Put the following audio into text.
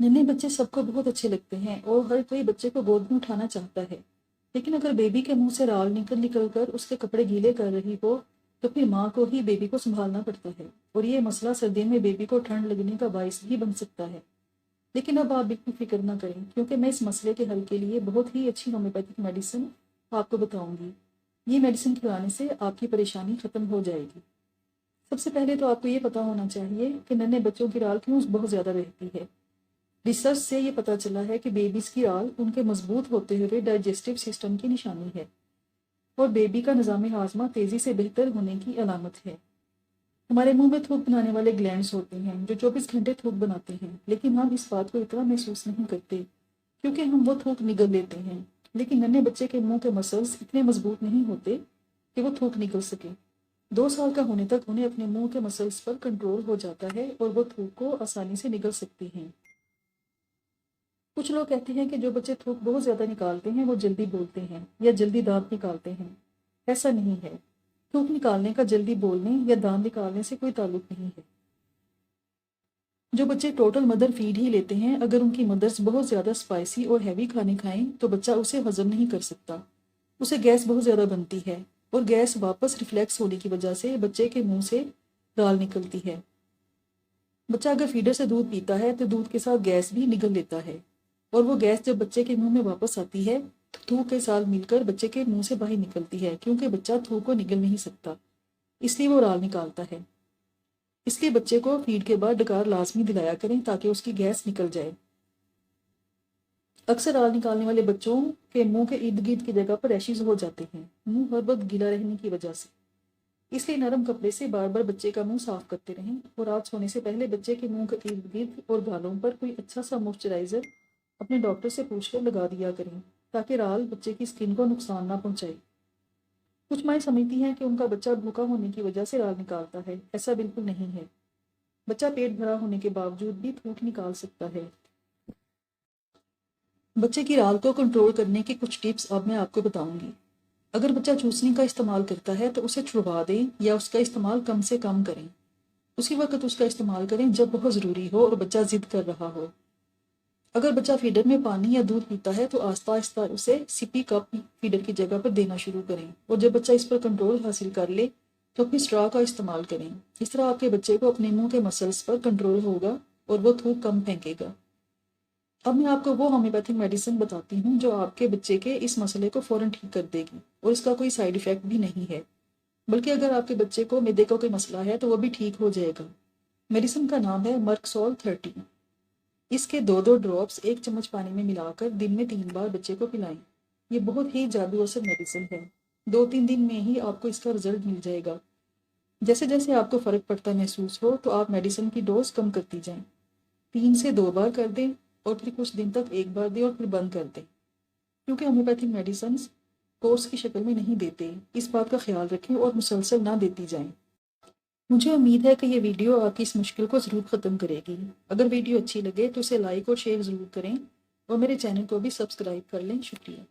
نन्हे बच्चे सबको बहुत अच्छे लगते हैं और हर कोई बच्चे को गोद में उठाना चाहता है। लेकिन अगर बेबी के मुंह से राल निकल निकल कर उसके कपड़े गीले कर रही हो तो फिर माँ को ही बेबी को संभालना पड़ता है और ये मसला सर्दियों में बेबी को ठंड लगने का बायस भी बन सकता है। लेकिन अब आप बिल्कुल फिक्र ना करें, क्योंकि मैं इस मसले के हल के लिए बहुत ही अच्छी होम्योपैथिक मेडिसिन आपको बताऊंगी। ये मेडिसिन खिलाने से आपकी परेशानी ख़त्म हो जाएगी। सबसे पहले तो आपको ये पता होना चाहिए कि नन्हे बच्चों की राल क्यों बहुत ज़्यादा रहती है। रिसर्च से ये पता चला है कि बेबीज़ की राल उनके मजबूत होते हुए डाइजेस्टिव सिस्टम की निशानी है और बेबी का निज़ाम हाजमा तेज़ी से बेहतर होने की अलामत है। हमारे मुंह में थूक बनाने वाले ग्लैंड्स होते हैं जो 24 घंटे थूक बनाते हैं, लेकिन हम इस बात को इतना महसूस नहीं करते क्योंकि हम वो थूक निगल लेते हैं। लेकिन नन्हे बच्चे के मुंह के मसल्स इतने मजबूत नहीं होते कि वो थूक निकल सके। 2 साल का होने तक उन्हें अपने मुंह के मसल्स पर कंट्रोल हो जाता है और वो थूक को आसानी से निगल सकती हैं। कुछ लोग कहते हैं कि जो बच्चे थूक बहुत ज़्यादा निकालते हैं वो जल्दी बोलते हैं या जल्दी दांत निकालते हैं। ऐसा नहीं है। थूक निकालने का जल्दी बोलने या दांत निकालने से कोई ताल्लुक नहीं है। जो बच्चे टोटल मदर फीड ही लेते हैं, अगर उनकी मदर्स बहुत ज़्यादा स्पाइसी और हैवी खाने खाएं तो बच्चा उसे हजम नहीं कर सकता। उसे गैस बहुत ज़्यादा बनती है और गैस वापस रिफ्लेक्स होने की वजह से बच्चे के मुंह से राल निकलती है। बच्चा अगर फीडर से दूध पीता है तो दूध के साथ गैस भी निगल लेता है और वो गैस जब बच्चे के मुंह में वापस आती है तो थूक के साथ मिलकर बच्चे के मुंह से बाहर निकलती है, क्योंकि बच्चा थूक को निगल नहीं सकता, इसलिए वो राल निकालता है। इसलिए बच्चे को फीड के बाद डकार लाजमी दिलाया करें ताकि उसकी गैस निकल जाए। अक्सर राल निकालने वाले बच्चों के मुंह के इर्द गिर्द की जगह पर रैशेज हो जाते हैं, मुंह हर वक्त गीला रहने की वजह से। इसलिए नरम कपड़े से बार बार बच्चे का मुंह साफ करते रहें और रात सोने से पहले बच्चे के मुंह के इर्द गिर्द और गालों पर कोई अच्छा सा मॉइस्चराइजर अपने डॉक्टर से पूछकर लगा दिया करें ताकि राल बच्चे की स्किन को नुकसान ना पहुंचाए। कुछ माएँ समझती हैं कि उनका बच्चा भूखा होने की वजह से राल निकालता है। ऐसा बिल्कुल नहीं है। बच्चा पेट भरा होने के बावजूद भी थूक निकाल सकता है। बच्चे की राल को कंट्रोल करने की कुछ टिप्स अब मैं आपको बताऊंगी। अगर बच्चा चूसने का इस्तेमाल करता है तो उसे छुड़वा दें या उसका इस्तेमाल कम से कम करें। उसी वक्त उसका इस्तेमाल करें जब बहुत ज़रूरी हो और बच्चा जिद कर रहा हो। अगर बच्चा फीडर में पानी या दूध पीता है तो आस्ता आस्ता उसे सिपी कप फीडर की जगह पर देना शुरू करें और जब बच्चा इस पर कंट्रोल हासिल कर ले तो अपनी स्ट्रॉ का इस्तेमाल करें। इस तरह आपके बच्चे को अपने मुंह के मसल्स पर कंट्रोल होगा और वो थूक कम फेंकेगा। अब मैं आपको वो होम्योपैथिक मेडिसिन बताती हूँ जो आपके बच्चे के इस मसले को फ़ौरन ठीक कर देगी और इसका कोई साइड इफ़ेक्ट भी नहीं है, बल्कि अगर आपके बच्चे को मैदे का कोई मसला है तो वो भी ठीक हो जाएगा। मेडिसिन का नाम है मर्कसोल 30। इसके 2-2 ड्रॉप्स 1 चम्मच पानी में मिलाकर दिन में 3 बार बच्चे को पिलाएं। ये बहुत ही जादू असर मेडिसिन है। 2-3 दिन में ही आपको इसका रिजल्ट मिल जाएगा। जैसे जैसे आपको फ़र्क पड़ता महसूस हो तो आप मेडिसिन की डोज कम करती जाएं। 3 से 2 बार कर दें और फिर कुछ दिन तक 1 बार दें और फिर बंद कर दें, क्योंकि होम्योपैथिक मेडिसिन कोर्स की शक्ल में नहीं देते। इस बात का ख्याल रखें और मुसलसल ना देती जाएं। मुझे उम्मीद है कि ये वीडियो आपकी इस मुश्किल को ज़रूर ख़त्म करेगी। अगर वीडियो अच्छी लगे तो इसे लाइक और शेयर ज़रूर करें और मेरे चैनल को भी सब्सक्राइब कर लें। शुक्रिया।